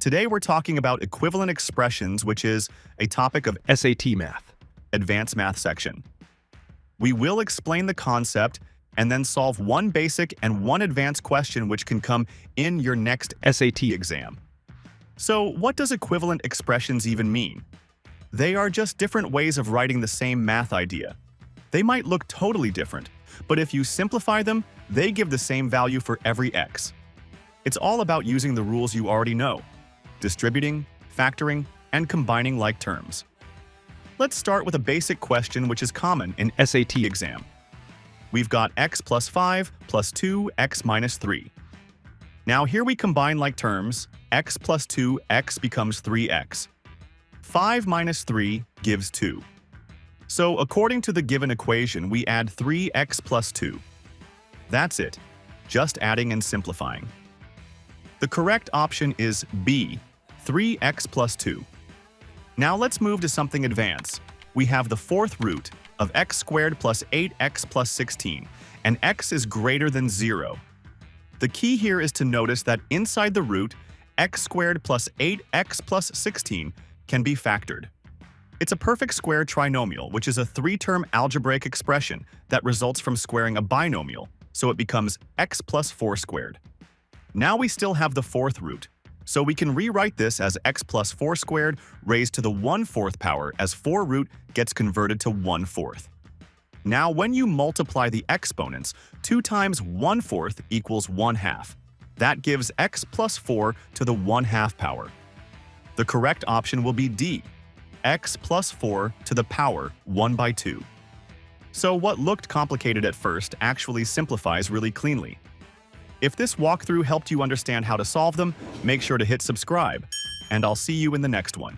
Today we're talking about equivalent expressions, which is a topic of SAT math. advanced math section. We will explain the concept and then solve one basic and one advanced question which can come in your next SAT exam. So what does equivalent expressions even mean? They are just different ways of writing the same math idea. They might look totally different, but if you simplify them, they give the same value for every x. It's all about using the rules you already know: distributing, factoring, and combining like terms. Let's start with a basic question which is common in SAT exam. We've got x plus 5 plus 2x minus 3. Now here we combine like terms. X plus 2x becomes 3x. 5 minus 3 gives 2. So according to the given equation, we add 3x plus 2. That's it, just adding and simplifying. The correct option is B, 3x plus 2. Now let's move to something advanced. We have the fourth root of x squared plus 8x plus 16, and x is greater than 0. The key here is to notice that inside the root, x squared plus 8x plus 16 can be factored. It's a perfect square trinomial, which is a three-term algebraic expression that results from squaring a binomial, so it becomes x plus 4 squared. Now we still have the fourth root, so we can rewrite this as x plus 4 squared raised to the 1/4 power as 4 root gets converted to 1/4. Now when you multiply the exponents, 2 times 1/4 equals 1/2. That gives x plus 4 to the 1/2 power. The correct option will be D, x plus 4 to the power 1/2. So what looked complicated at first actually simplifies really cleanly. If this walkthrough helped you understand how to solve them, make sure to hit subscribe, and I'll see you in the next one.